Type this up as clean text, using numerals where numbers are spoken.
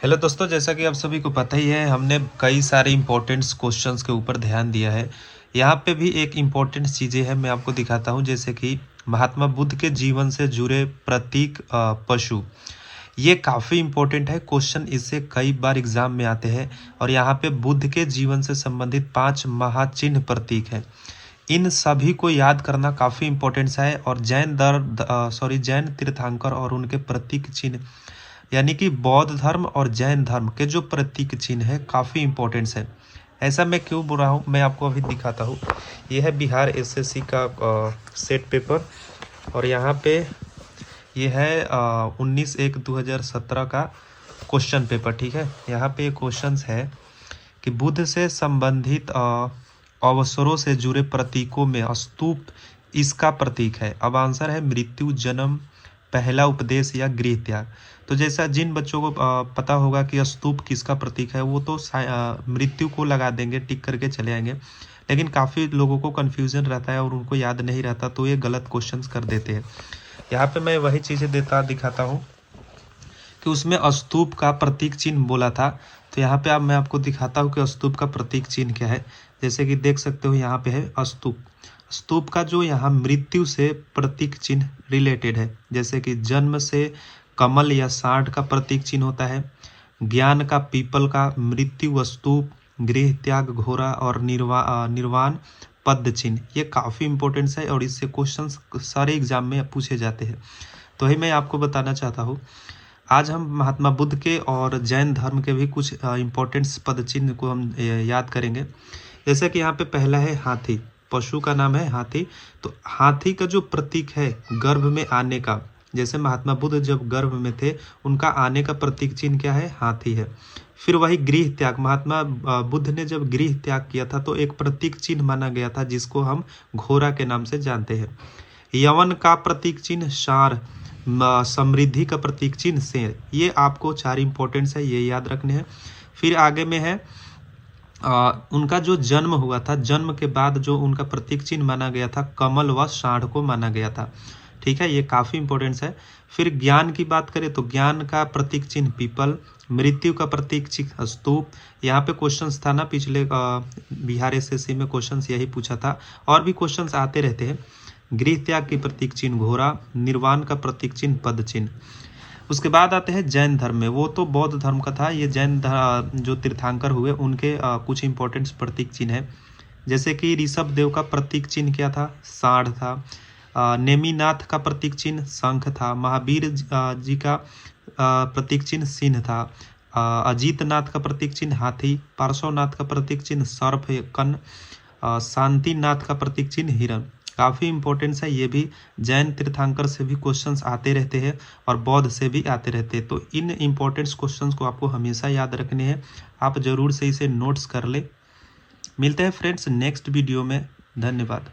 Hello दोस्तों, जैसा कि आप सभी को पता ही है, हमने कई सारे इम्पोर्टेंट्स क्वेश्चंस के ऊपर ध्यान दिया है। यहाँ पे भी एक इम्पोर्टेंट चीज़ें हैं, मैं आपको दिखाता हूँ। जैसे कि महात्मा बुद्ध के जीवन से जुड़े प्रतीक पशु, ये काफ़ी इम्पोर्टेंट है क्वेश्चन, इससे कई बार एग्जाम में आते हैं। और यहाँ पे बुद्ध के जीवन से संबंधित 5 महाचिन्ह प्रतीक हैं। इन सभी को याद करना काफ़ी इम्पोर्टेंट सा है। और जैन तीर्थंकर और उनके प्रतीक चिन्ह, यानी कि बौद्ध धर्म और जैन धर्म के जो प्रतीक चिन्ह है, काफ़ी इम्पोर्टेंट्स है। ऐसा मैं क्यों बोल रहा हूँ, मैं आपको अभी दिखाता हूँ। यह है बिहार एसएससी का सेट पेपर, और यहाँ पे ये है 19/1/2017 का क्वेश्चन पेपर। ठीक है, यहाँ पे क्वेश्चंस है कि बुद्ध से संबंधित अवसरों से जुड़े प्रतीकों में स्तूप इसका प्रतीक है। अब आंसर है मृत्यु, जन्म, पहला उपदेश या गृह त्याग। तो जैसा जिन बच्चों को पता होगा कि स्तूप किसका प्रतीक है, वो तो मृत्यु को लगा देंगे, टिक करके चले आएंगे। लेकिन काफ़ी लोगों को कन्फ्यूजन रहता है और उनको याद नहीं रहता, तो ये गलत क्वेश्चंस कर देते हैं। यहाँ पे मैं वही चीज़ें दिखाता हूँ कि उसमें स्तूप का प्रतीक चिन्ह बोला था। तो यहाँ पे अब मैं आपको दिखाता हूँ कि स्तूप का प्रतीक चिन्ह क्या है। जैसे कि देख सकते हो, यहाँ पे है स्तूप। स्तूप का जो यहाँ मृत्यु से प्रतीक चिन्ह रिलेटेड है, जैसे कि जन्म से कमल या सांड का प्रतीक चिन्ह होता है, ज्ञान का पीपल का, मृत्यु स्तूप, गृह त्याग घोड़ा, और निर्वाण पद चिन्ह। ये काफ़ी इंपॉर्टेंट है और इससे क्वेश्चंस सारे एग्जाम में पूछे जाते हैं। तो ही मैं आपको बताना चाहता हूँ, आज हम महात्मा बुद्ध के और जैन धर्म के भी कुछ इम्पोर्टेंट्स पद चिन्ह को हम याद करेंगे। जैसे कि यहाँ पे पहला है हाथी, पशु का नाम है हाथी। तो हाथी का जो प्रतीक है गर्भ में आने का, जैसे महात्मा बुद्ध जब गर्भ में थे, उनका आने का प्रतीक चिन्ह क्या है? हाथी है। फिर वही गृह त्याग, महात्मा बुद्ध ने जब गृह त्याग किया था तो एक प्रतीक चिन्ह माना गया था, जिसको हम घोड़ा के नाम से जानते हैं। यवन का प्रतीक चिन्ह षांढ़, समृद्धि का प्रतीक चिन्ह शेर। ये आपको 4 इंपॉर्टेंट्स है, ये याद रखने हैं। फिर आगे में है उनका जो जन्म हुआ था, जन्म के बाद जो उनका प्रतीक चिन्ह माना गया था, कमल व षांढ़ को माना गया था। ठीक है, ये काफ़ी इंपॉर्टेंट है। फिर ज्ञान की बात करें तो ज्ञान का प्रतीक चिन्ह पीपल, मृत्यु का प्रतीक चिन्ह स्तूप। यहाँ पे क्वेश्चंस था ना, पिछले बिहार एसएससी में क्वेश्चंस यही पूछा था, और भी क्वेश्चंस आते रहते हैं। गृह त्याग की प्रतीक चिन्ह घोड़ा, निर्वाण का प्रतीक चिन्ह पद चिन्ह। उसके बाद आते हैं जैन धर्म में, वो तो बौद्ध धर्म का था। ये जैन जो तीर्थंकर हुए, उनके कुछ इंपॉर्टेंट प्रतीक चिन्ह है। जैसे कि ऋषभ देव का प्रतीक चिन्ह क्या था? सांड था। नेमिनाथ का प्रतीक चिन्ह शंख था। महावीर जी का प्रतीक चिन्ह सिंह था। अजीतनाथ का प्रतीक चिन्ह हाथी। पार्श्वनाथ का प्रतीक चिन्ह सर्प कर्ण। शांतिनाथ का प्रतीक चिन्ह हिरण। काफ़ी इंपॉर्टेंस है ये भी। जैन तीर्थंकर से भी क्वेश्चंस आते रहते हैं और बौद्ध से भी आते रहते हैं। तो इन इंपॉर्टेंट क्वेश्चंस को आपको हमेशा याद रखने हैं। आप ज़रूर से इसे नोट्स कर ले। मिलते हैं फ्रेंड्स नेक्स्ट वीडियो में। धन्यवाद।